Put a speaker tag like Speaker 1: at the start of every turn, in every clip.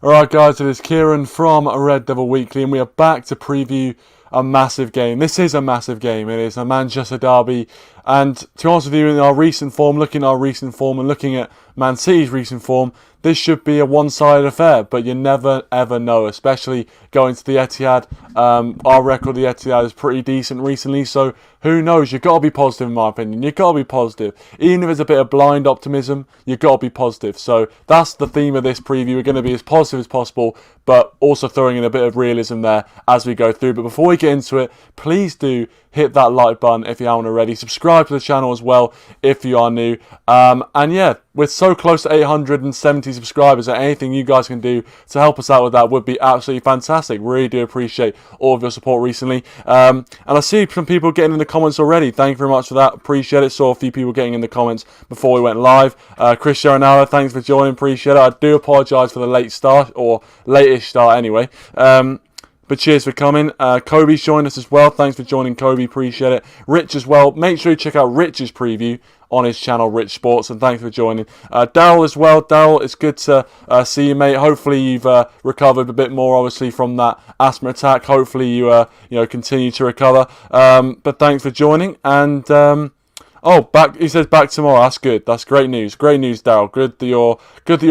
Speaker 1: Alright guys, it is Kieran from Red Devil Weekly and we are back to preview a massive game. This is a massive game. It is a Manchester derby, and to be honest with you, in our recent form, looking at our recent form and looking at Man City's recent form, this should be a one-sided affair, but you never ever know, especially going to the Etihad. Our record at the Etihad is pretty decent recently, so who knows? You've got to be positive, in my opinion. You've got to be positive. Even if it's a bit of blind optimism, you've got to be positive. So that's the theme of this preview. We're going to be as positive as possible, but also throwing in a bit of realism there as we go through. But before we get into it, please do hit that like button if you haven't already. Subscribe to the channel as well if you are new. And yeah, we're so close to 870 subscribers that anything you guys can do to help us out with that would be absolutely fantastic. Really do appreciate all of your support recently. And I see some people getting in the comments already. Thank you very much for that. Appreciate it. Saw a few people getting in the comments before we went live. Chris Sharonala, thanks for joining. Appreciate it. I do apologise for the late start, or late-ish start anyway. But cheers for coming. Kobe's joined us as well. Thanks for joining, Kobe. Appreciate it. Rich as well. Make sure you check out Rich's preview on his channel, Rich Sports, and thanks for joining. Daryl as well. Daryl, it's good to see you, mate. Hopefully you've recovered a bit more, obviously, from that asthma attack. Hopefully you continue to recover. But thanks for joining. And back. He says back tomorrow. That's good. That's great news. Great news, Daryl. Good that you're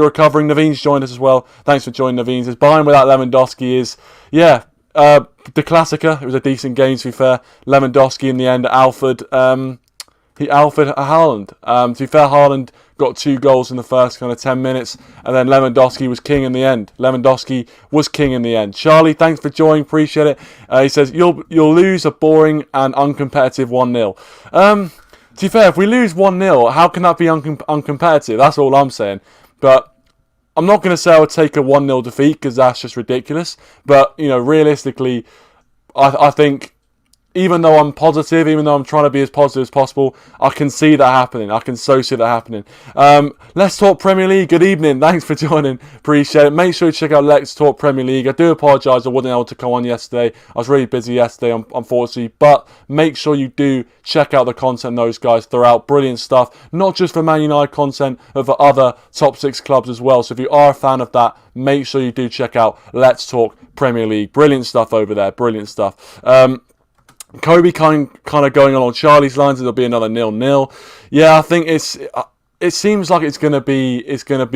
Speaker 1: recovering. Naveen's joined us as well. Thanks for joining, Naveen. Says buying without Lewandowski is the Classica. It was a decent game, to be fair. Lewandowski in the end. Alfred Haaland. To be fair, Haaland got 2 goals in the first kind of 10 minutes, and then Lewandowski was king in the end. Charlie, thanks for joining. Appreciate it. He says you'll lose a boring and uncompetitive 1-0. To be fair, if we lose 1-0, how can that be uncompetitive? That's all I'm saying. But I'm not going to say I would take a 1-0 defeat, because that's just ridiculous. But, realistically, I think, even though I'm positive, even though I'm trying to be as positive as possible, I can see that happening. I can so see that happening. Let's Talk Premier League. Good evening. Thanks for joining. Appreciate it. Make sure you check out Let's Talk Premier League. I do apologise I wasn't able to come on yesterday. I was really busy yesterday, unfortunately. But make sure you do check out the content those guys throw out. Brilliant stuff. Not just for Man United content, but for other top 6 clubs as well. So if you are a fan of that, make sure you do check out Let's Talk Premier League. Brilliant stuff over there. Brilliant stuff. Kobe kind of going along Charlie's lines. It'll be another 0-0. Yeah, I think it seems like it's gonna be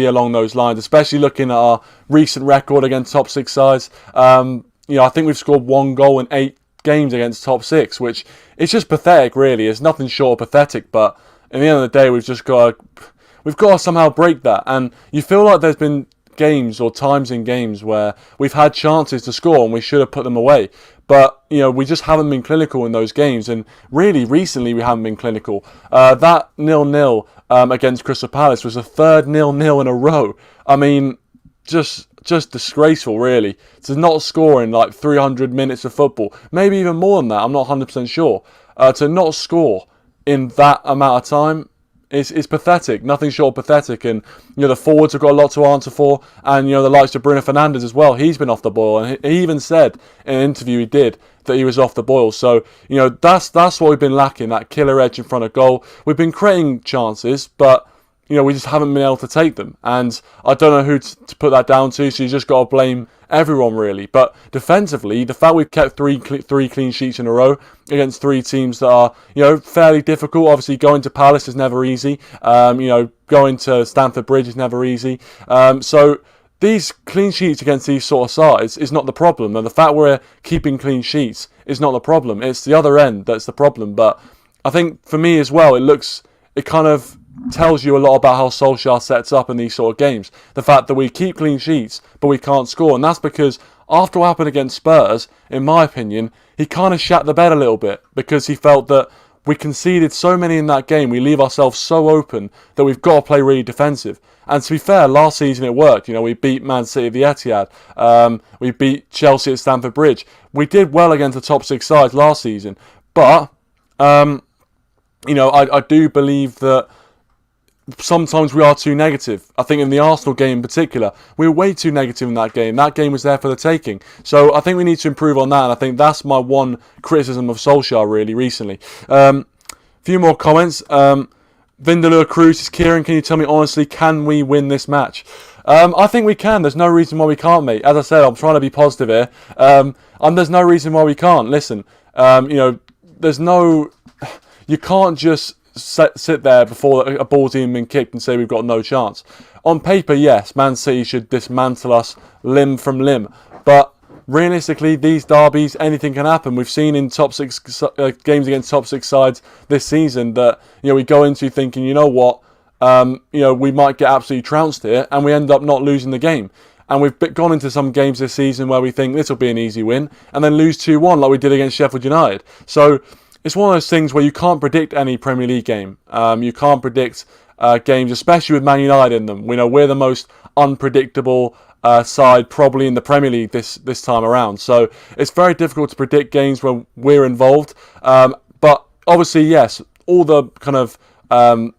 Speaker 1: along those lines, especially looking at our recent record against top 6 sides. I think we've scored 1 goal in 8 games against top 6, which is just pathetic. Really, it's nothing short of pathetic. But at the end of the day, we've got to somehow break that. And you feel like there's been games or times in games where we've had chances to score and we should have put them away. But, we just haven't been clinical in those games. And really, recently, we haven't been clinical. That 0-0 against Crystal Palace was the 3rd 0-0 in a row. I mean, just disgraceful, really. To not score in like 300 minutes of football. Maybe even more than that. I'm not 100% sure. To not score in that amount of time, it's pathetic, nothing short of pathetic. And the forwards have got a lot to answer for, and the likes of Bruno Fernandes as well. He's been off the boil, and he even said in an interview he did that he was off the boil. So that's what we've been lacking, that killer edge in front of goal. We've been creating chances, but we just haven't been able to take them. And I don't know who to put that down to, so you just got to blame everyone, really. But defensively, the fact we've kept three clean sheets in a row against 3 teams that are, fairly difficult. Obviously, going to Palace is never easy. Going to Stamford Bridge is never easy. So these clean sheets against these sort of sides is not the problem. And the fact we're keeping clean sheets is not the problem. It's the other end that's the problem. But I think for me as well, it kind of tells you a lot about how Solskjaer sets up in these sort of games. The fact that we keep clean sheets, but we can't score. And that's because after what happened against Spurs, in my opinion, he kind of shat the bed a little bit, because he felt that we conceded so many in that game. We leave ourselves so open that we've got to play really defensive. And to be fair, last season it worked. We beat Man City at the Etihad. We beat Chelsea at Stamford Bridge. We did well against the top 6 sides last season. But, I do believe that sometimes we are too negative. I think in the Arsenal game in particular, we were way too negative in that game. That game was there for the taking. So I think we need to improve on that, and I think that's my one criticism of Solskjaer really recently. Few more comments. Vindalur Cruz is Kieran, can you tell me honestly, can we win this match? I think we can. There's no reason why we can't, mate. As I said, I'm trying to be positive here. And there's no reason why we can't. Listen, there's no... You can't just sit there before a ball's even been kicked and say we've got no chance. On paper, yes, Man City should dismantle us limb from limb. But realistically, these derbies, anything can happen. We've seen in top six games against top six sides this season that we go into thinking, you know what, we might get absolutely trounced here, and we end up not losing the game. And we've gone into some games this season where we think this will be an easy win, and then lose 2-1 like we did against Sheffield United. So it's one of those things where you can't predict any Premier League game. You can't predict games, especially with Man United in them. We know we're the most unpredictable side probably in the Premier League this time around. So it's very difficult to predict games when we're involved. But obviously, yes, all the kind of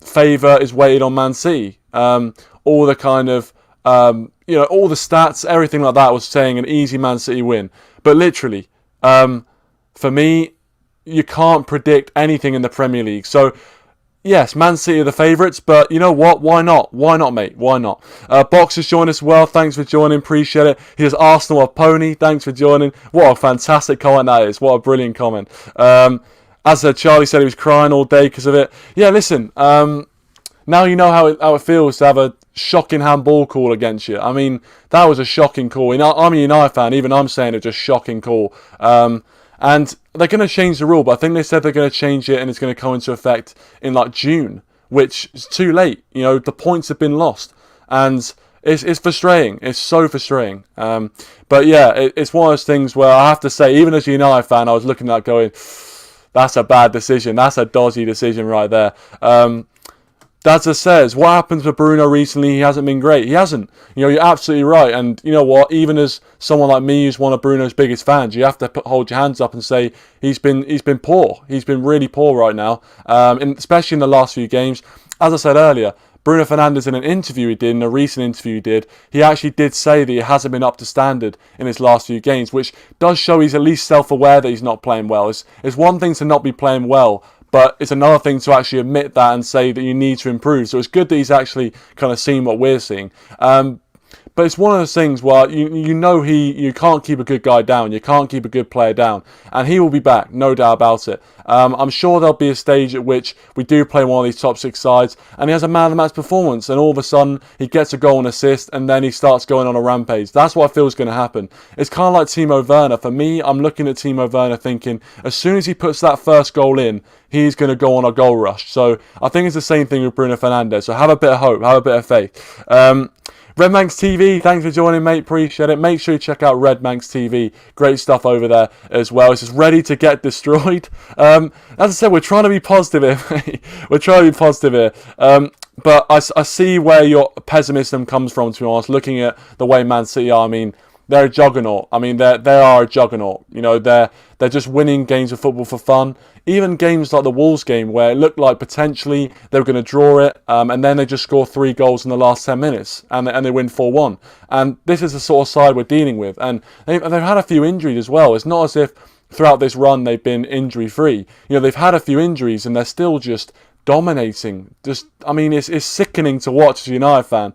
Speaker 1: favour is weighted on Man City. All the kind of, all the stats, everything like that was saying an easy Man City win. But literally, for me, you can't predict anything in the Premier League. So, yes, Man City are the favourites, but you know what? Why not? Why not, mate? Why not? Box has joined us well. Thanks for joining. Appreciate it. He says, Arsenal are pony. Thanks for joining. What a fantastic comment that is. What a brilliant comment. As Charlie said, he was crying all day because of it. Yeah, listen. Now you know how it feels to have a shocking handball call against you. I mean, that was a shocking call. I'm a United fan. Even I'm saying it's a shocking call. And they're going to change the rule, but I think they said they're going to change it and it's going to come into effect in like June, which is too late. The points have been lost, and it's frustrating. It's so frustrating. But yeah, it's one of those things where I have to say, even as a United fan, I was looking at that going, that's a bad decision. That's a dodgy decision right there. Dazza says, what happened to Bruno recently? He hasn't been great. He hasn't. You're absolutely right. And you know what? Even as someone like me who's one of Bruno's biggest fans, you have to hold your hands up and say he's been poor. He's been really poor right now, especially in the last few games. As I said earlier, Bruno Fernandes, in an interview he did, in a recent interview he did, he actually did say that he hasn't been up to standard in his last few games, which does show he's at least self-aware that he's not playing well. It's one thing to not be playing well, but it's another thing to actually admit that and say that you need to improve. So it's good that he's actually kind of seen what we're seeing. But it's one of those things where you can't keep a good guy down. You can't keep a good player down. And he will be back, no doubt about it. I'm sure there'll be a stage at which we do play one of these top six sides and he has a man-of-the-match performance and all of a sudden he gets a goal and assist and then he starts going on a rampage. That's what I feel is going to happen. It's kind of like Timo Werner. For me, I'm looking at Timo Werner thinking as soon as he puts that first goal in, he's going to go on a goal rush. So I think it's the same thing with Bruno Fernandes. So have a bit of hope, have a bit of faith. Red Manx TV, thanks for joining, mate. Appreciate it. Make sure you check out Red Manx TV. Great stuff over there as well. It's just ready to get destroyed. As I said, we're trying to be positive here, mate. We're trying to be positive here. But I see where your pessimism comes from, to be honest. Looking at the way Man City are, I mean, they're a juggernaut. I mean, they are a juggernaut. They're just winning games of football for fun. Even games like the Wolves game, where it looked like potentially they were going to draw it, and then they just score 3 goals in the last 10 minutes, and they win 4-1. And this is the sort of side we're dealing with. And they've had a few injuries as well. It's not as if throughout this run they've been injury-free. They've had a few injuries, and they're still just dominating. It's sickening to watch as a United fan.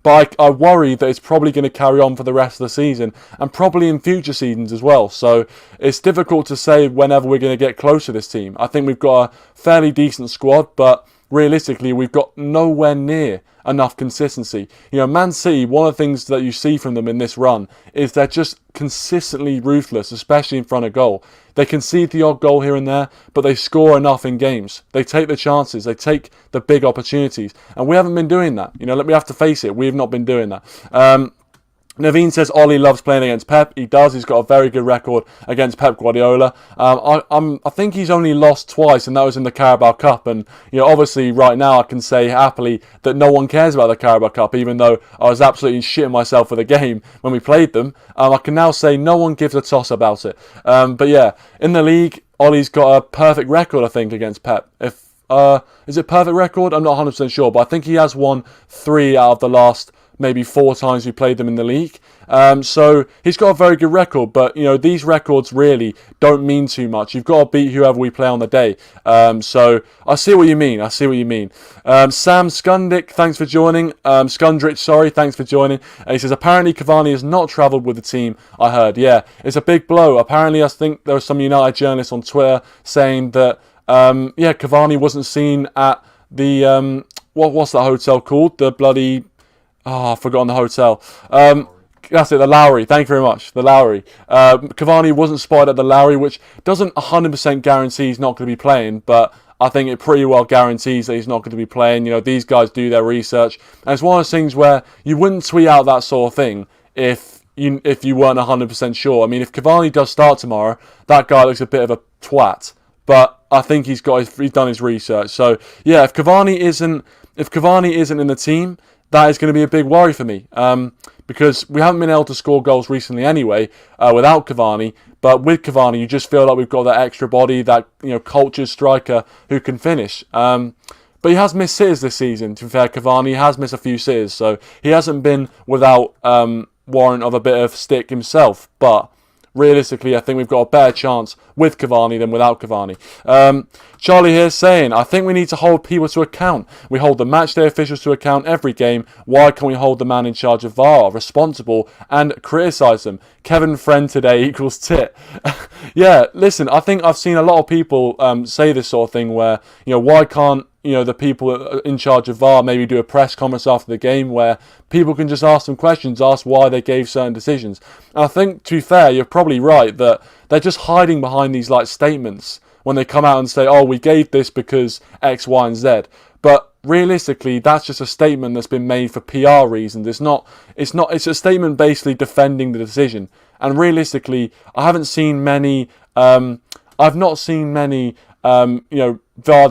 Speaker 1: But I worry that it's probably going to carry on for the rest of the season and probably in future seasons as well. So it's difficult to say whenever we're going to get close to this team. I think we've got a fairly decent squad, but realistically, we've got nowhere near enough consistency. Man City, one of the things that you see from them in this run is they're just consistently ruthless, especially in front of goal. They concede the odd goal here and there, but they score enough in games. They take the chances, they take the big opportunities, and we haven't been doing that. We have to face it, we've not been doing that. Naveen says Ollie loves playing against Pep. He does. He's got a very good record against Pep Guardiola. I think he's only lost twice, and that was in the Carabao Cup. And obviously, right now I can say happily that no one cares about the Carabao Cup, even though I was absolutely shitting myself for the game when we played them. I can now say no one gives a toss about it. But yeah, in the league, Ollie's got a perfect record, I think, against Pep. Is it perfect record? I'm not 100% sure, but I think he has won 3 out of the last maybe 4 times we played them in the league. So he's got a very good record, but these records really don't mean too much. You've got to beat whoever we play on the day. So I see what you mean. Sam Skundic, thanks for joining. Skundrich, sorry, thanks for joining. He says apparently Cavani has not travelled with the team. I heard, yeah, it's a big blow. Apparently, I think there were some United journalists on Twitter saying that Cavani wasn't seen at the what's that hotel called? The bloody I've forgotten the hotel. That's it, the Lowry. Thank you very much. The Lowry. Cavani wasn't spotted at the Lowry, which doesn't 100% guarantee he's not going to be playing, but I think it pretty well guarantees that he's not going to be playing. These guys do their research, and it's one of those things where you wouldn't tweet out that sort of thing if you weren't 100% sure. I mean, if Cavani does start tomorrow, that guy looks a bit of a twat, but I think he's done his research. So yeah, if Cavani isn't in the team, that is going to be a big worry for me, because we haven't been able to score goals recently anyway without Cavani. But with Cavani, you just feel like we've got that extra body, that cultured striker who can finish. But he has missed sitters this season. To be fair, Cavani has missed a few sitters, so he hasn't been without warrant of a bit of stick himself. But realistically, I think we've got a better chance with Cavani than without Cavani. Charlie here saying, I think we need to hold people to account. We hold the matchday officials to account every game. Why can't we hold the man in charge of VAR responsible and criticise them? Kevin Friend today equals tit. Yeah, listen, I think I've seen a lot of people say this sort of thing where, why can't the people in charge of VAR maybe do a press conference after the game where people can just ask them questions, ask why they gave certain decisions. And I think, to be fair, you're probably right that they're just hiding behind these statements when they come out and say, oh, we gave this because X, Y, and Z. But realistically, that's just a statement that's been made for PR reasons. It's a statement basically defending the decision. And realistically, I haven't seen many, I've not seen many VAR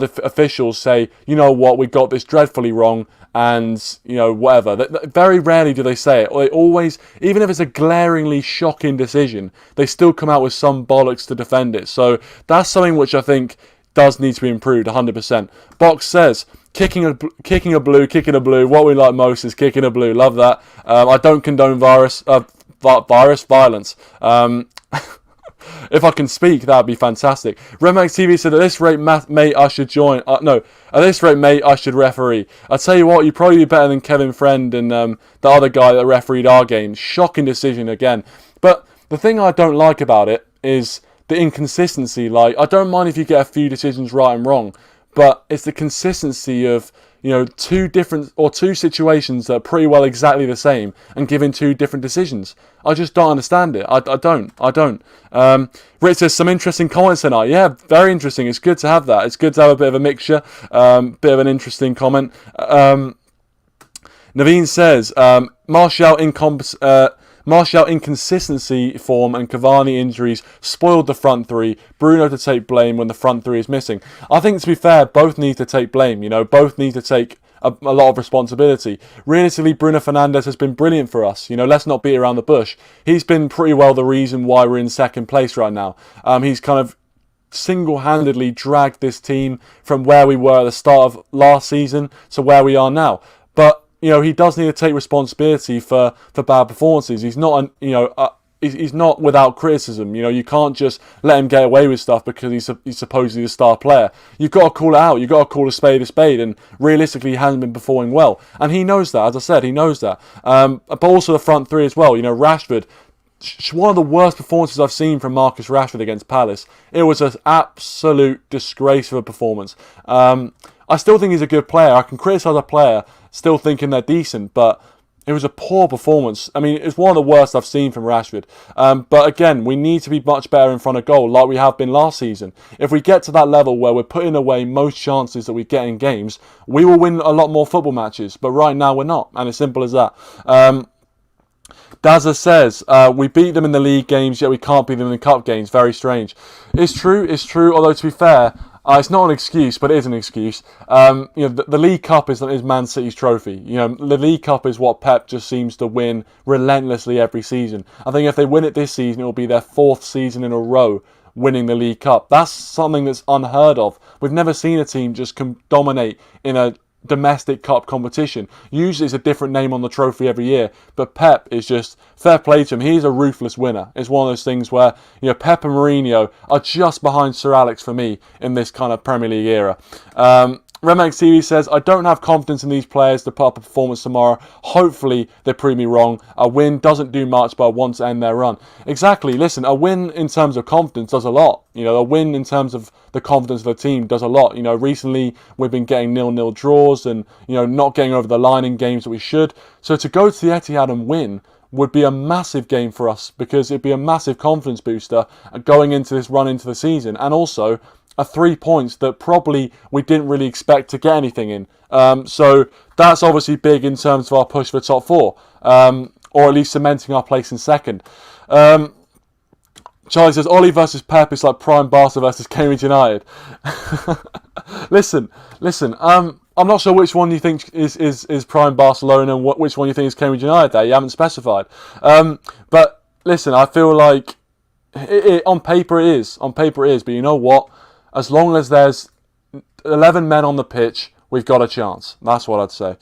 Speaker 1: officials say, what, we got this dreadfully wrong, and whatever. Very rarely do they say it. Or they always, even if it's a glaringly shocking decision, they still come out with some bollocks to defend it. So that's something which I think does need to be improved 100%. Box says, kicking a blue. What we like most is kicking a blue. Love that. I don't condone violence. If I can speak, that'd be fantastic. Remax TV said, at this rate, mate, I should join. At this rate, mate, I should referee. I tell you what, you'd probably be better than Kevin Friend and the other guy that refereed our game. Shocking decision again. But the thing I don't like about it is the inconsistency. I don't mind if you get a few decisions right and wrong, but it's the consistency of two situations that are pretty well exactly the same and giving 2 different decisions. I just don't understand it. I don't. Rich says some interesting comments tonight. Yeah, very interesting. It's good to have that. It's good to have a bit of a mixture, bit of an interesting comment. Naveen says Martial inconsistency form and Cavani injuries spoiled the front 3. Bruno to take blame when the front 3 is missing. I think, to be fair, both need to take blame. Both need to take a lot of responsibility. Realistically, Bruno Fernandes has been brilliant for us. Let's not beat around the bush. He's been pretty well the reason why we're in second place right now. He's kind of single-handedly dragged this team from where we were at the start of last season to where we are now. But he does need to take responsibility for bad performances. He's not, he's not without criticism. You can't just let him get away with stuff because he's supposedly a star player. You've got to call it out. You've got to call a spade, and realistically, he hasn't been performing well. And he knows that, as I said, he knows that. But also the front 3 as well. Rashford, one of the worst performances I've seen from Marcus Rashford against Palace. It was an absolute disgrace of a performance. I still think he's a good player. I can criticise a player still thinking they're decent, but it was a poor performance. I mean, it's one of the worst I've seen from Rashford. But again, we need to be much better in front of goal like we have been last season. If we get to that level where we're putting away most chances that we get in games, we will win a lot more football matches. But right now we're not, and it's simple as that. Dazza says, we beat them in the league games, yet we can't beat them in the cup games. Very strange. It's true, although to be fair, it's not an excuse, but it is an excuse. The League Cup is Man City's trophy. The League Cup is what Pep just seems to win relentlessly every season. I think if they win it this season, it will be their 4th season in a row winning the League Cup. That's something that's unheard of. We've never seen a team just dominate in a domestic cup competition. Usually it's a different name on the trophy every year, but Pep is just, fair play to him, he's a ruthless winner. It's one of those things where, Pep and Mourinho are just behind Sir Alex for me in this kind of Premier League era. Remax TV says, I don't have confidence in these players to put up a performance tomorrow. Hopefully they prove me wrong. A win doesn't do much, but I want to end their run. Exactly. Listen, a win in terms of confidence does a lot. A win in terms of the confidence of the team does a lot. Recently we've been getting 0-0 draws and, not getting over the line in games that we should. So to go to the Etihad and win would be a massive game for us, because it'd be a massive confidence booster going into this run into the season. And also are 3 points that probably we didn't really expect to get anything in. So that's obviously big in terms of our push for top 4, or at least cementing our place in second. Charlie says, Ollie versus Pep is like prime Barca versus Cambridge United. Listen. I'm not sure which one you think is prime Barcelona and which one you think is Cambridge United there. You haven't specified. But listen, I feel like on paper it is. On paper it is. But you know what? As long as there's 11 men on the pitch, we've got a chance. That's what I'd say.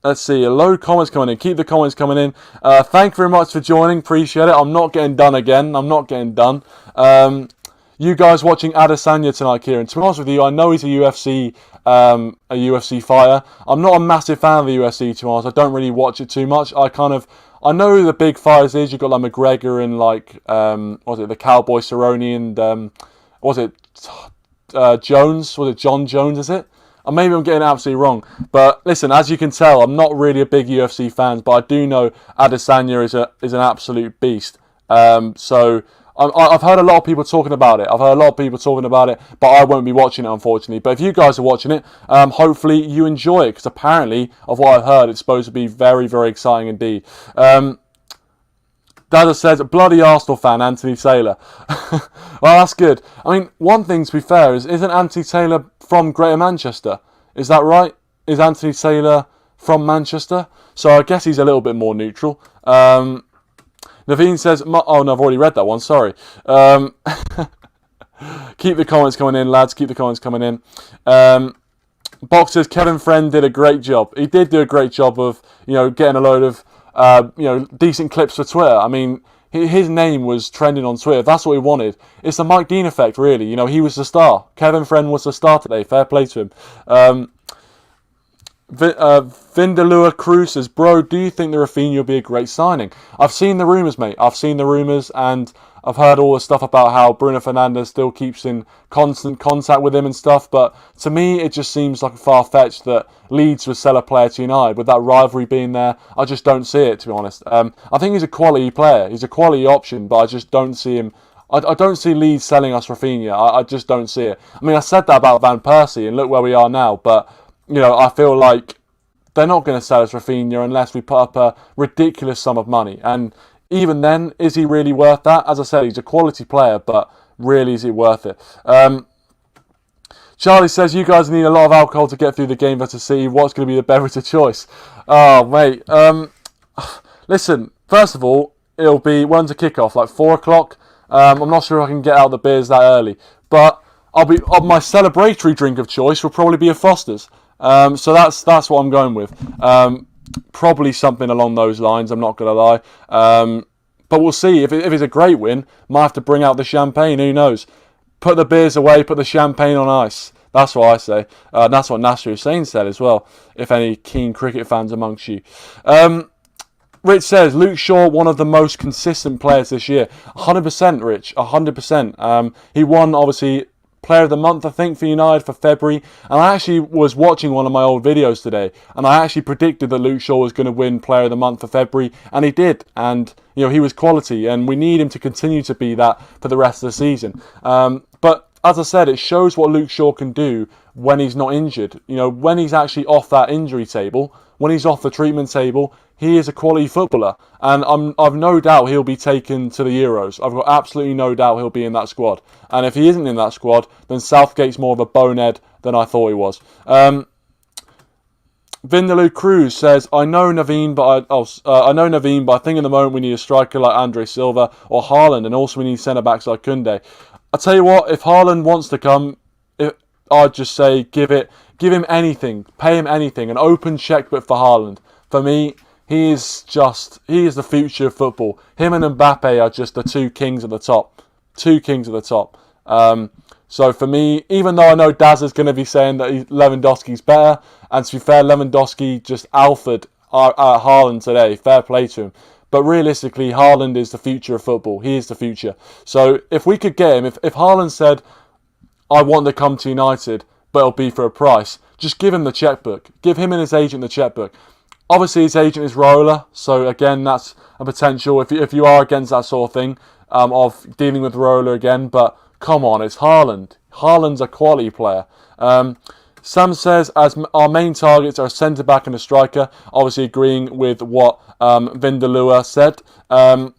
Speaker 1: Let's see, a load of comments coming in. Keep the comments coming in. Thank you very much for joining. Appreciate it. I'm not getting done again. I'm not getting done. You guys watching Adesanya tonight, Kieran. To be honest with you, I know he's a UFC fighter. I'm not a massive fan of the UFC, to be honest. I don't really watch it too much. I know who the big fighters is. You've got like McGregor and the Cowboy Cerrone and Jones? Was it John Jones, is it? Or maybe I'm getting it absolutely wrong. But listen, as you can tell, I'm not really a big UFC fan, but I do know Adesanya is an absolute beast. So I've heard a lot of people talking about it. But I won't be watching it, unfortunately. But if you guys are watching it, hopefully you enjoy it, because apparently, of what I've heard, it's supposed to be very, very exciting indeed. Dada says, bloody Arsenal fan, Anthony Taylor. Well, that's good. I mean, one thing, to be fair, isn't Anthony Taylor from Greater Manchester? Is that right? Is Anthony Taylor from Manchester? So I guess he's a little bit more neutral. Naveen says, oh no, I've already read that one, sorry. Keep the comments coming in, lads, keep the comments coming in. Box says, Kevin Friend did a great job. He did do a great job of, getting a load of, decent clips for Twitter. I mean, his name was trending on Twitter. That's what he wanted. It's the Mike Dean effect, really. He was the star. Kevin Friend was the star today. Fair play to him. Vindalua Cruz says, bro, do you think the Rafinha will be a great signing? I've seen the rumours, mate. I've seen the rumours, and I've heard all the stuff about how Bruno Fernandes still keeps in constant contact with him and stuff, but to me it just seems like far-fetched that Leeds would sell a player to United. With that rivalry being there, I just don't see it, to be honest. I think he's a quality player. He's a quality option, but I just don't see him. I don't see Leeds selling us Rafinha. I just don't see it. I mean, I said that about Van Persie, and look where we are now, but I feel like they're not going to sell us Rafinha unless we put up a ridiculous sum of money. And even then, is he really worth that? As I said, he's a quality player, but really, is he worth it? Charlie says, you guys need a lot of alcohol to get through the game versus City. What's going to be the beverage of choice? Oh, mate. Listen, first of all, it'll be, when's the kickoff? Like 4 o'clock? I'm not sure if I can get out the beers that early. But my celebratory drink of choice will probably be a Foster's. So that's what I'm going with. Probably something along those lines, I'm not going to lie. But we'll see. If it's a great win, might have to bring out the champagne, who knows. Put the beers away, put the champagne on ice. That's what I say. That's what Nasser Hussain said as well, if any keen cricket fans amongst you. Rich says, Luke Shaw, one of the most consistent players this year. 100%, Rich, 100%. He won, obviously, Player of the Month, I think, for United for February. And I actually was watching one of my old videos today, and I actually predicted that Luke Shaw was going to win Player of the Month for February, and he did. And, he was quality, and we need him to continue to be that for the rest of the season. But as I said, it shows what Luke Shaw can do when he's not injured. When he's actually off that injury table, when he's off the treatment table, he is a quality footballer. And I've no doubt he'll be taken to the Euros. I've got absolutely no doubt he'll be in that squad. And if he isn't in that squad, then Southgate's more of a bonehead than I thought he was. Vindaloo Cruz says, I know Naveen, but I think at the moment we need a striker like Andre Silva or Haaland, and also we need centre-backs like Koundé. I'll tell you what, if Haaland wants to come, I'd just say give it Give him anything, pay him anything, an open checkbook for Haaland. For me, he is the future of football. Him and Mbappe are just the two kings at the top. So for me, even though I know Daz is going to be saying that Lewandowski's better, and to be fair, Lewandowski just alphaed Haaland today. Fair play to him. But realistically, Haaland is the future of football. He is the future. So if we could get him, if Haaland said, I want to come to United, but it'll be for a price, just give him the checkbook. Give him and his agent the checkbook. Obviously, his agent is Raiola, so again, that's a potential if you are against that sort of thing, of dealing with Raiola again. But come on, it's Haaland. Haaland's a quality player. Sam says, as our main targets are a centre-back and a striker, obviously agreeing with what Vindalua said. And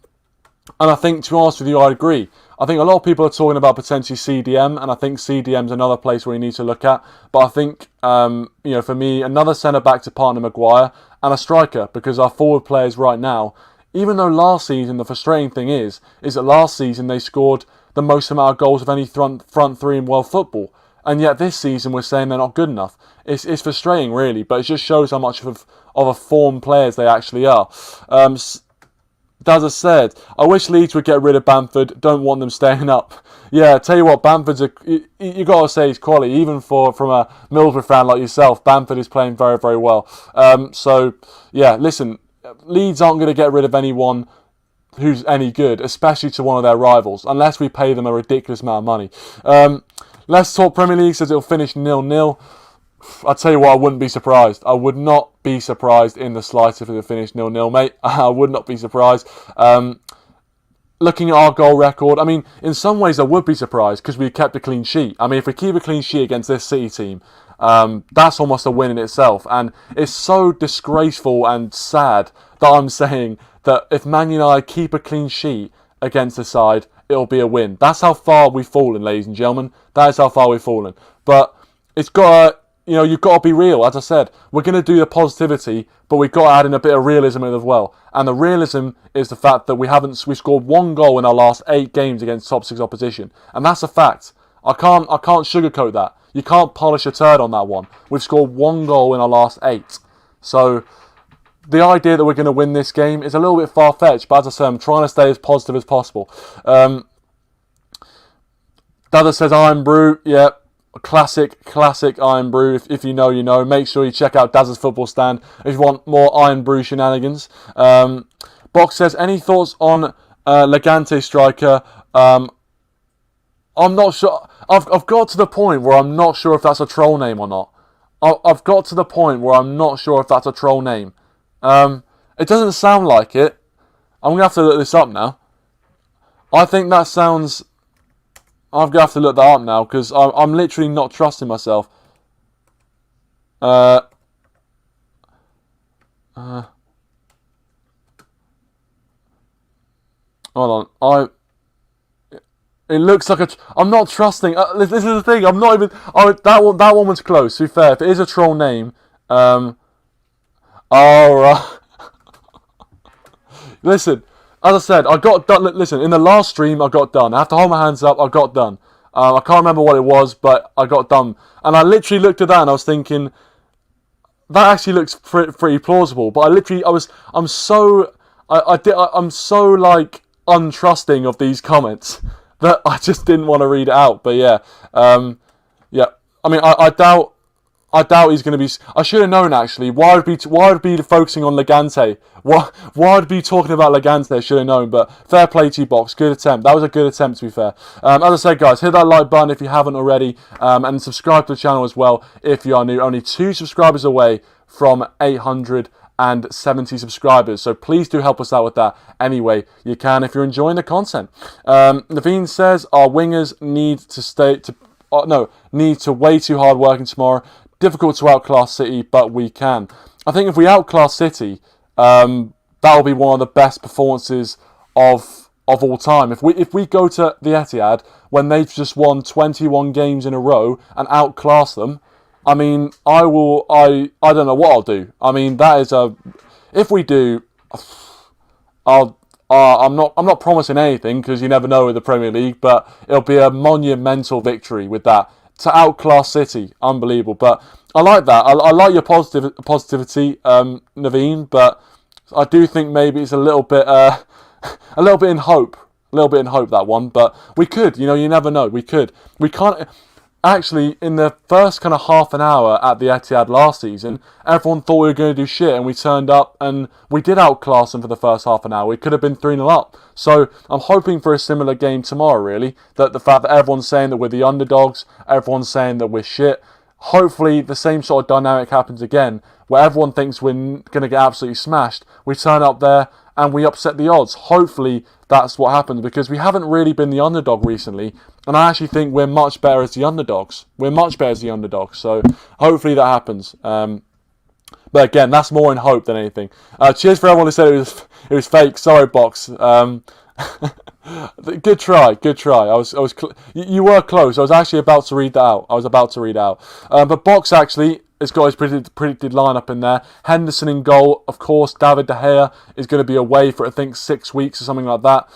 Speaker 1: I think, to be honest with you, I agree. I think a lot of people are talking about potentially CDM, and I think CDM's another place where you need to look at. But I think, for me, another centre-back to partner Maguire and a striker, because our forward players right now, even though last season, the frustrating thing is that last season they scored the most amount of goals of any front three in world football. And yet this season we're saying they're not good enough. It's frustrating, really, but it just shows how much of a form players they actually are. As I said, I wish Leeds would get rid of Bamford. Don't want them staying up. Yeah, tell you what, Bamford's you got to say he's quality. Even from a Middlesbrough fan like yourself, Bamford is playing very, very well. So, yeah, listen, Leeds aren't going to get rid of anyone who's any good, especially to one of their rivals, unless we pay them a ridiculous amount of money. Let's talk Premier League, says it'll finish 0-0. I'll tell you what, I wouldn't be surprised. I would not be surprised in the slightest if it finished 0-0, mate. I would not be surprised. Looking at our goal record, I mean, in some ways I would be surprised because we kept a clean sheet. I mean, if we keep a clean sheet against this City team, that's almost a win in itself. And it's so disgraceful and sad that I'm saying that if Man United keep a clean sheet against the side, it'll be a win. That's how far we've fallen, ladies and gentlemen. That is how far we've fallen. But it's got to, you've got to be real. As I said, we're going to do the positivity, but we've got to add in a bit of realism as well. And the realism is the fact that we scored one goal in our last 8 games against top 6 opposition. And that's a fact. I can't sugarcoat that. You can't polish a turd on that one. We've scored one goal in our last 8. So the idea that we're going to win this game is a little bit far-fetched, but as I said, I'm trying to stay as positive as possible. Dada says Iron Brew, yeah, classic Iron Brew. If you know, you know. Make sure you check out Daz's Football Stand if you want more Iron Brew shenanigans. Box says, any thoughts on Legante striker? I'm not sure. I've got to the point where I'm not sure if that's a troll name or not. I've got to the point where I'm not sure if that's a troll name. It doesn't sound like it. I'm going to have to look this up now. I think that sounds... I'm going to have to look that up now because I'm literally not trusting myself. Hold on. It looks like I'm not trusting. This is the thing. I'm not even... that one was close. To be fair, if it is a troll name... All right. Listen, as I said, I got done. Listen, in the last stream, I got done. I have to hold my hands up. I got done. I can't remember what it was, but I got done. And I literally looked at that and I was thinking, that actually looks pretty plausible. But I'm so like untrusting of these comments that I just didn't want to read it out. But yeah, yeah. I mean, I doubt he's going to be... I should have known, actually. Why would be focusing on Legante? Why would be talking about Legante? I should have known. But fair play to you, Box. Good attempt. That was a good attempt, to be fair. As I said, guys, hit that like button if you haven't already. And subscribe to the channel as well if you are new. Only 2 subscribers away from 870 subscribers. So please do help us out with that anyway you can if you're enjoying the content. Naveen says, our wingers need to way too hard working tomorrow. Difficult to outclass City, but we can. I think if we outclass City, that'll be one of the best performances of all time. If we go to the Etihad when they've just won 21 games in a row and outclass them, I mean, I don't know what I'll do. I mean, that is if we do, I'm not promising anything because you never know with the Premier League, but it'll be a monumental victory with that. to Outclass City. Unbelievable. But I like that. I like your positivity, Naveen, but I do think maybe it's a little bit in hope. A little bit in hope, that one. But we could, you never know. We could. We can't. Actually, in the first kind of half an hour at the Etihad last season, everyone thought we were going to do shit, and we turned up and we did outclass them for the first half an hour. We could have been 3-0 up. So I'm hoping for a similar game tomorrow, really. That the fact that everyone's saying that we're the underdogs, everyone's saying that we're shit. Hopefully the same sort of dynamic happens again, where everyone thinks we're going to get absolutely smashed. We turn up there and we upset the odds. Hopefully that's what happens, because we haven't really been the underdog recently, and I actually think we're much better as the underdogs. So hopefully that happens. But again, that's more in hope than anything. Cheers for everyone who said it was fake. Sorry, Box. Good try. You were close. I was actually about to read that out. But Box actually has got his predicted lineup in there. Henderson in goal, of course. David De Gea is going to be away for, I think, 6 weeks or something like that.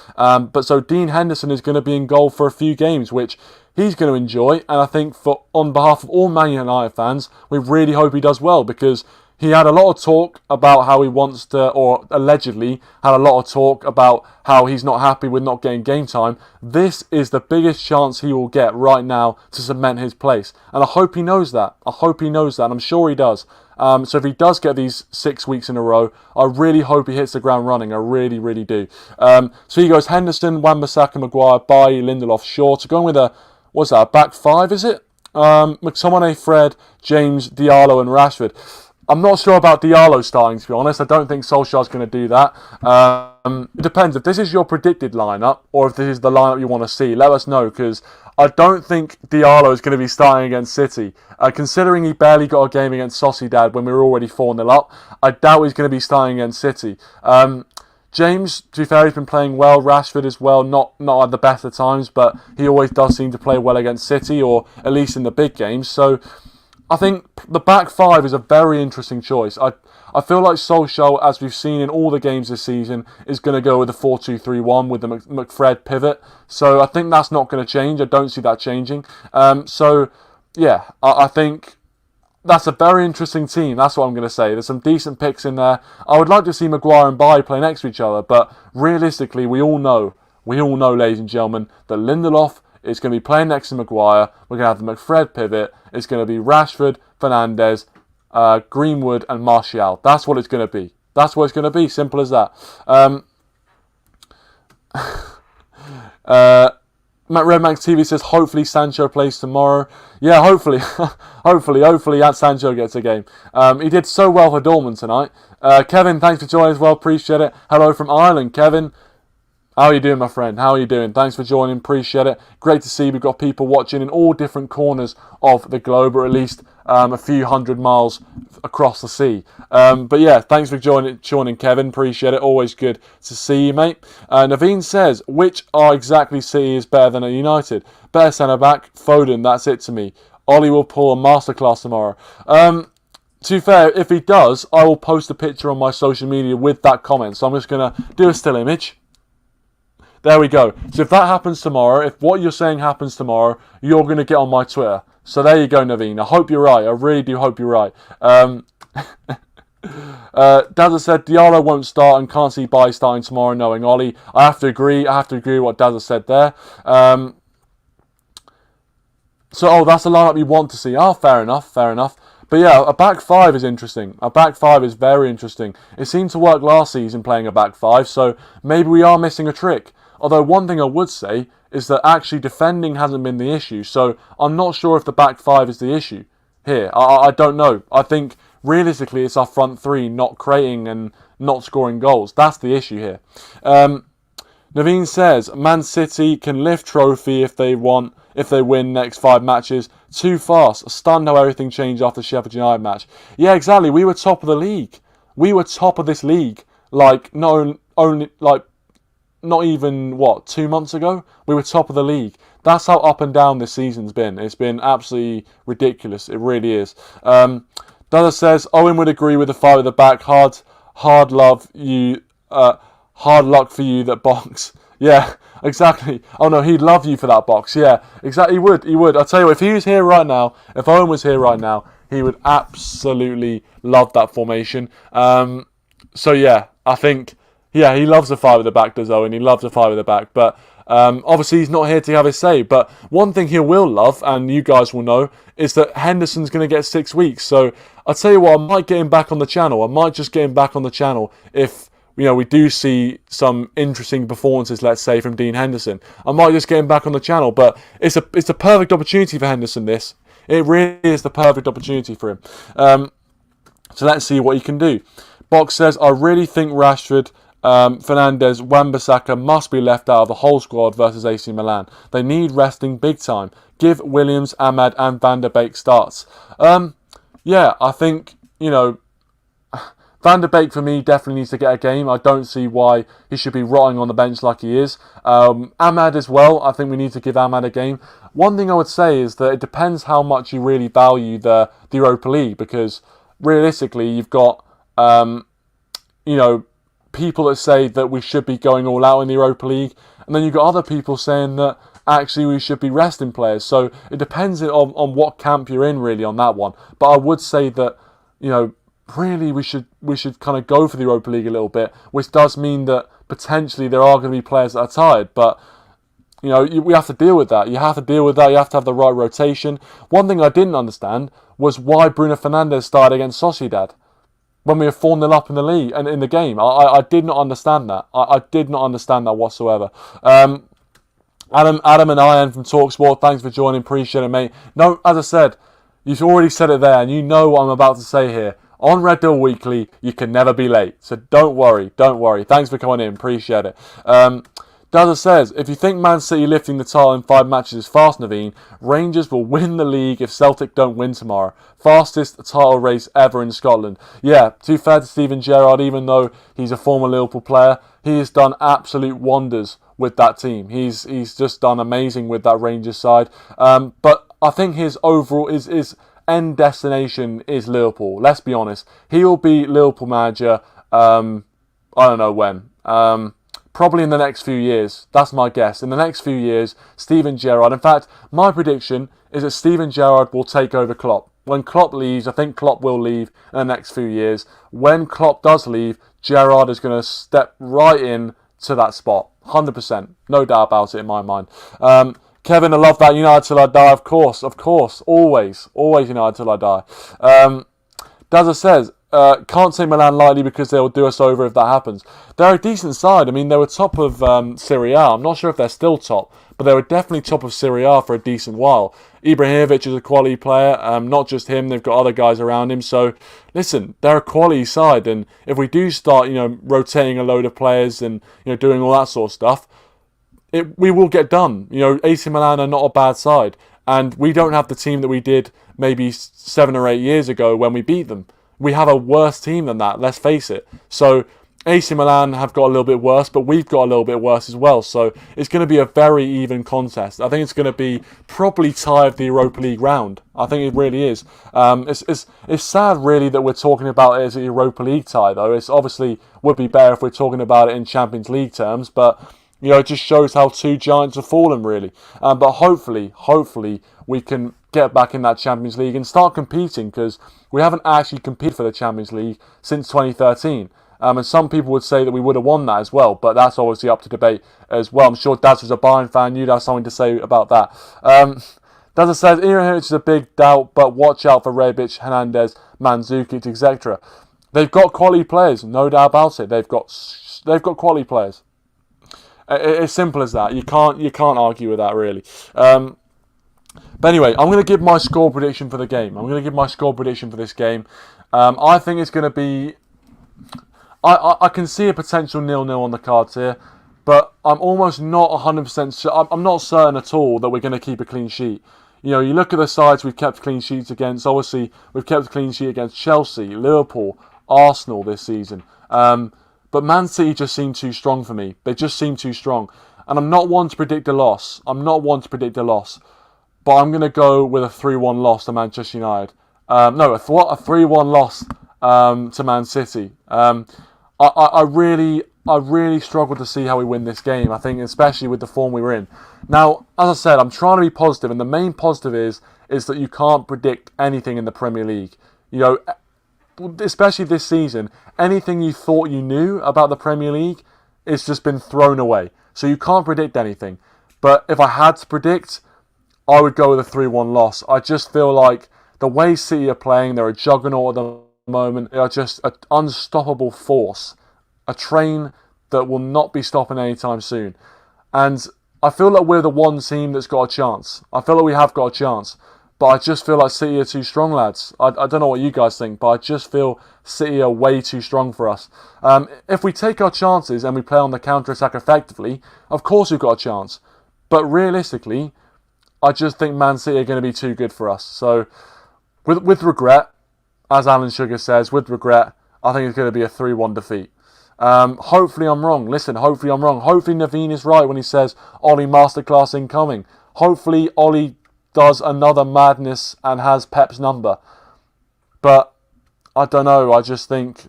Speaker 1: But so Dean Henderson is going to be in goal for a few games, which he's going to enjoy. And I think on behalf of all Man United fans, we really hope he does well, because he had a lot of talk about how he wants to, or allegedly had a lot of talk about how he's not happy with not getting game time. This is the biggest chance he will get right now to cement his place. And I hope he knows that. I'm sure he does. So if he does get these 6 weeks in a row, I really hope he hits the ground running. I really, really do. So he goes Henderson, Wan-Bissaka, Maguire, Bailly, Lindelof, Shaw. To go with a back five, is it? McTominay, Fred, James, Diallo and Rashford. I'm not sure about Diallo starting, to be honest. I don't think Solskjaer's going to do that. It depends. If this is your predicted lineup, or if this is the lineup you want to see, let us know, because I don't think Diallo is going to be starting against City. Considering he barely got a game against Sociedad when we were already 4-0 up, I doubt he's going to be starting against City. James, to be fair, he's been playing well. Rashford as well, not at the best of times, but he always does seem to play well against City, or at least in the big games. So I think the back five is a very interesting choice. I feel like Solskjaer, as we've seen in all the games this season, is going to go with the 4-2-3-1 with the McFred pivot. So I think that's not going to change. I don't see that changing. So yeah, I think that's a very interesting team. That's what I'm going to say. There's some decent picks in there. I would like to see Maguire and Bailly play next to each other, but realistically, we all know, ladies and gentlemen, that Lindelof is going to be playing next to Maguire. We're going to have the McFred pivot. It's going to be Rashford, Fernandes, Greenwood and Martial. That's what it's going to be. Simple as that. Red Max TV says, hopefully Sancho plays tomorrow. Yeah, hopefully. hopefully Sancho gets a game. He did so well for Dortmund tonight. Kevin, thanks for joining as well. Appreciate it. Hello from Ireland, Kevin. How are you doing, my friend? How are you doing? Thanks for joining. Appreciate it. Great to see we've got people watching in all different corners of the globe, or at least a few hundred miles across the sea. But yeah, thanks for joining, Kevin. Appreciate it. Always good to see you, mate. Naveen says, which are exactly City is better than a United? Better centre-back, Foden. That's it to me. Ollie will pull a masterclass tomorrow. To be fair, if he does, I will post a picture on my social media with that comment. So I'm just going to do a still image. There we go. So if that happens tomorrow, if what you're saying happens tomorrow, you're going to get on my Twitter. So there you go, Naveen. I hope you're right. I really do hope you're right. Dazza said Diallo won't start and can't see Bailly starting tomorrow knowing Ollie. I have to agree with what Dazza said there. That's the lineup you want to see. Oh, fair enough. But yeah, a back five is interesting. A back five is very interesting. It seemed to work last season playing a back five, so maybe we are missing a trick. Although one thing I would say is that actually defending hasn't been the issue, so I'm not sure if the back five is the issue here. I don't know. I think realistically it's our front three not creating and not scoring goals. That's the issue here. Naveen says, Man City can lift trophy if they win next 5 matches. Too fast. Stunned how everything changed after the Sheffield United match. Yeah, exactly. We were top of the league. We were top of this league. Not even 2 months ago, we were top of the league. That's how up and down this season's been. It's been absolutely ridiculous. It really is. Dada says Owen would agree with the five at the back. Hard luck for you that Box Yeah, exactly. Oh no, he'd love you for that box. Yeah, exactly. He would. He would. I'll tell you what, if he was here right now, if Owen was here right now, he would absolutely love that formation. So yeah, I think, yeah, he loves a five at the back, does Owen. He loves a five at the back. But obviously he's not here to have his say. But one thing he will love, and you guys will know, is that Henderson's going to get 6 weeks. So I'll tell you what, I might get him back on the channel. I might just get him back on the channel if, we do see some interesting performances, let's say, from Dean Henderson. I might just get him back on the channel, but it's a perfect opportunity for Henderson, this. It really is the perfect opportunity for him. So let's see what he can do. Box says, I really think Rashford, Fernandes, Wan-Bissaka must be left out of the whole squad versus AC Milan. They need resting big time. Give Williams, Ahmad and Van der Beek starts. Yeah, I think, Van der Beek, for me, definitely needs to get a game. I don't see why he should be rotting on the bench like he is. Ahmad as well, I think we need to give Ahmad a game. One thing I would say is that it depends how much you really value the Europa League, because realistically, you've got, people that say that we should be going all out in the Europa League, and then you've got other people saying that actually we should be resting players. So it depends on what camp you're in, really, on that one. But I would say that, really we should kind of go for the Europa League a little bit, which does mean that potentially there are going to be players that are tired, but we have to deal with that. You have to deal with that. You have to have the right rotation. One thing I didn't understand was why Bruno Fernandes started against Sociedad when we were 4-0 up in the league and in the game. I did not understand that. I did not understand that whatsoever. Adam and Ian from TalkSport, thanks for joining. Appreciate it, mate. No, as I said, you've already said it there, and you know what I'm about to say here. On Red Devil Weekly, you can never be late. So don't worry. Thanks for coming in. Appreciate it. Dazza says, if you think Man City lifting the title in 5 matches is fast, Naveen, Rangers will win the league if Celtic don't win tomorrow. Fastest title race ever in Scotland. Yeah, to be fair to Steven Gerrard, even though he's a former Liverpool player, he has done absolute wonders with that team. He's just done amazing with that Rangers side. But I think his overall, his end destination is Liverpool. Let's be honest. He will be Liverpool manager, I don't know when. Probably in the next few years. That's my guess. In the next few years, Steven Gerrard. In fact, my prediction is that Steven Gerrard will take over Klopp. When Klopp leaves, I think Klopp will leave in the next few years. When Klopp does leave, Gerrard is going to step right in to that spot. 100%. No doubt about it in my mind. Kevin, I love that. United till I die. Of course. Always United till I die. Dazza says, can't say Milan lightly because they'll do us over if that happens. They're a decent side. I mean, they were top of Serie A. I'm not sure if they're still top, but they were definitely top of Serie A for a decent while. Ibrahimovic is a quality player. Not just him, they've got other guys around him. So, listen, they're a quality side. And if we do start, rotating a load of players and, doing all that sort of stuff, we will get done. AC Milan are not a bad side. And we don't have the team that we did maybe 7 or 8 years ago when we beat them. We have a worse team than that, let's face it. So AC Milan have got a little bit worse, but we've got a little bit worse as well. So it's going to be a very even contest. I think it's going to be probably tie of the Europa League round. I think it really is. It's sad, really, that we're talking about it as a Europa League tie, though. It's obviously would be better if we're talking about it in Champions League terms, but it just shows how 2 giants have fallen, really. But hopefully, we can get back in that Champions League and start competing, because we haven't actually competed for the Champions League since 2013. And some people would say that we would have won that as well, but that's obviously up to debate as well. I'm sure Daz was a Bayern fan. You'd have something to say about that. Daz says, Ibrahimovic is a big doubt, but watch out for Rebic, Hernandez, Mandzukic, etc. They've got quality players, no doubt about it. They've got quality players. It's simple as that. You can't argue with that, really. But anyway, I'm going to give my score prediction for the game. I'm going to give my score prediction for this game. I think it's going to be... I can see a potential 0-0 on the cards here, but I'm almost not 100% sure. I'm not certain at all that we're going to keep a clean sheet. You look at the sides we've kept clean sheets against. Obviously, we've kept a clean sheet against Chelsea, Liverpool, Arsenal this season. But Man City just seem too strong for me. They just seem too strong. And I'm not one to predict a loss. But I'm going to go with a 3-1 loss to Manchester United. A 3-1 loss to Man City. I really struggle to see how we win this game. I think, especially with the form we were in. Now, as I said, I'm trying to be positive, and the main positive is that you can't predict anything in the Premier League. You know, especially this season, anything you thought you knew about the Premier League, it's just been thrown away. So you can't predict anything. But if I had to predict, I would go with a 3-1 loss. I just feel like the way City are playing, they're a juggernaut at the moment. They are just an unstoppable force. A train that will not be stopping anytime soon. And I feel like we're the one team that's got a chance. I feel like we have got a chance. But I just feel like City are too strong, lads. I don't know what you guys think, but I just feel City are way too strong for us. If we take our chances and we play on the counter-attack effectively, of course we've got a chance. But realistically, I just think Man City are going to be too good for us. So, with regret, as Alan Sugar says, with regret, I think it's going to be a 3-1 defeat. Hopefully I'm wrong. Listen, hopefully I'm wrong. Hopefully Naveen is right when he says Ollie masterclass incoming. Hopefully Ollie does another madness and has Pep's number. But I don't know. I just think...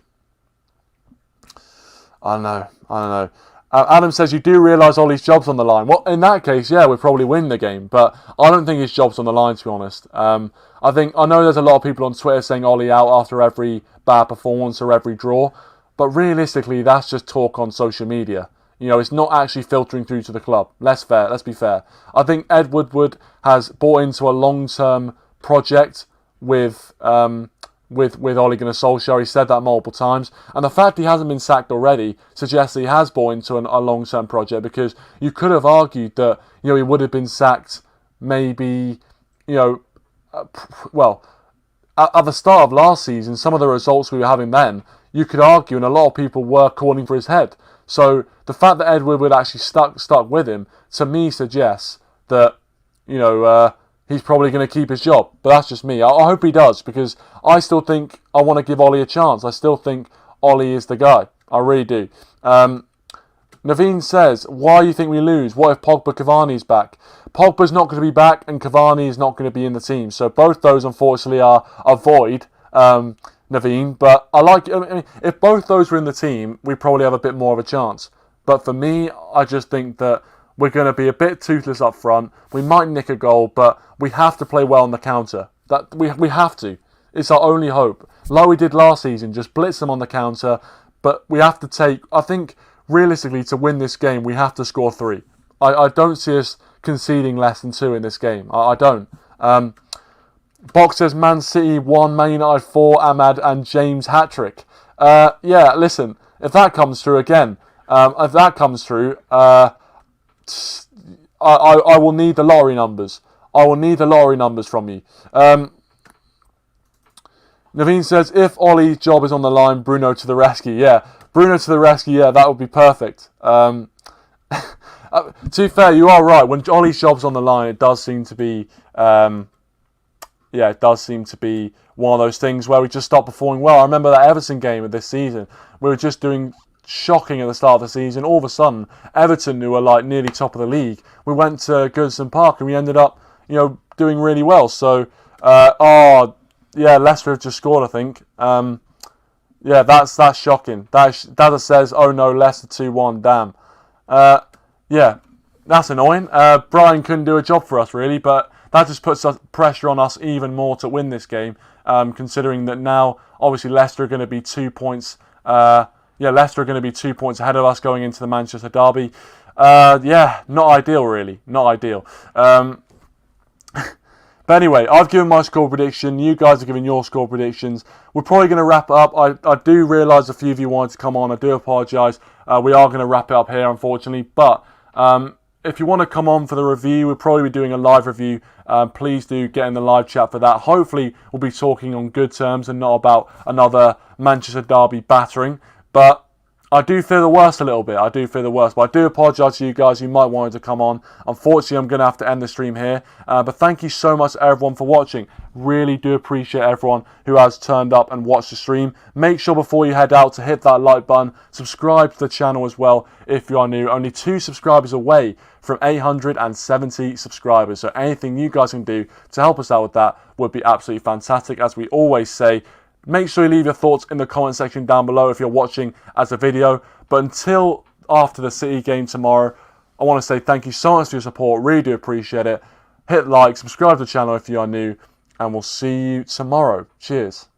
Speaker 1: I don't know. Adam says, you do realise Ollie's job's on the line. Well, in that case, yeah, we'll probably win the game. But I don't think his job's on the line, to be honest. I know there's a lot of people on Twitter saying Ollie out after every bad performance or every draw. But realistically, that's just talk on social media. You know, it's not actually filtering through to the club. Let's be fair. I think Ed Woodward has bought into a long-term project with Ole Gunnar Solskjaer. He said that multiple times. And the fact he hasn't been sacked already suggests he has bought into a long-term project, because you could have argued that, you know, he would have been sacked maybe, you know, at the start of last season, some of the results we were having then, you could argue, and a lot of people were calling for his head. So the fact that Ed Woodward actually stuck with him, to me, suggests that, you know, he's probably going to keep his job. But that's just me. I hope he does, because I still think I want to give Ollie a chance. I still think Ollie is the guy. I really do. Naveen says, why do you think we lose? What if Pogba Cavani's back? Pogba's not going to be back, and Cavani is not going to be in the team. So both those, unfortunately, are a void, Naveen. But I mean, if both those were in the team, we probably have a bit more of a chance. But for me, I just think that we're going to be a bit toothless up front. We might nick a goal, but we have to play well on the counter. That we have to. It's our only hope. Like we did last season, just blitz them on the counter. But we have to take... I think, realistically, to win this game, we have to score 3. I don't see us conceding less than 2 in this game. I don't. Box says Man City 1, Man United 4, Ahmad and James hat-trick. Yeah, listen, if that comes through again, I will need the lottery numbers. I will need the lottery numbers from you. Naveen says, if Ollie's job is on the line, Bruno to the rescue. Yeah, Bruno to the rescue, yeah, that would be perfect. To be fair, you are right. When Ollie's job's on the line, it does seem to be... it does seem to be one of those things where we just stop performing well. I remember that Everton game of this season. We were just doing shocking at the start of the season. All of a sudden, Everton, who were like nearly top of the league, we went to Goodison Park and we ended up, you know, doing really well. So, Leicester have just scored, I think. That's shocking. Dada says, oh no, Leicester 2-1, damn. That's annoying. Brian couldn't do a job for us, really, but that just puts pressure on us even more to win this game, considering that now, obviously, Leicester are going to be 2 points. Leicester are going to be 2 points ahead of us going into the Manchester derby. Not ideal, really. Not ideal. But anyway, I've given my score prediction. You guys have given your score predictions. We're probably going to wrap it up. I do realise a few of you wanted to come on. I do apologise. We are going to wrap it up here, unfortunately. But if you want to come on for the review, we'll probably be doing a live review. Please do get in the live chat for that. Hopefully, we'll be talking on good terms and not about another Manchester derby battering. But I do fear the worst a little bit. I do fear the worst. But I do apologise to you guys who might want to come on. Unfortunately, I'm going to have to end the stream here. But thank you so much, everyone, for watching. Really do appreciate everyone who has turned up and watched the stream. Make sure before you head out to hit that like button. Subscribe to the channel as well if you are new. Only 2 subscribers away from 870 subscribers. So anything you guys can do to help us out with that would be absolutely fantastic. As we always say, Make sure you leave your thoughts in the comment section down below if you're watching as a video. But until after the City game tomorrow, I want to say thank you so much for your support. Really do appreciate it. Hit like, subscribe to the channel if you are new, and we'll see you tomorrow. Cheers.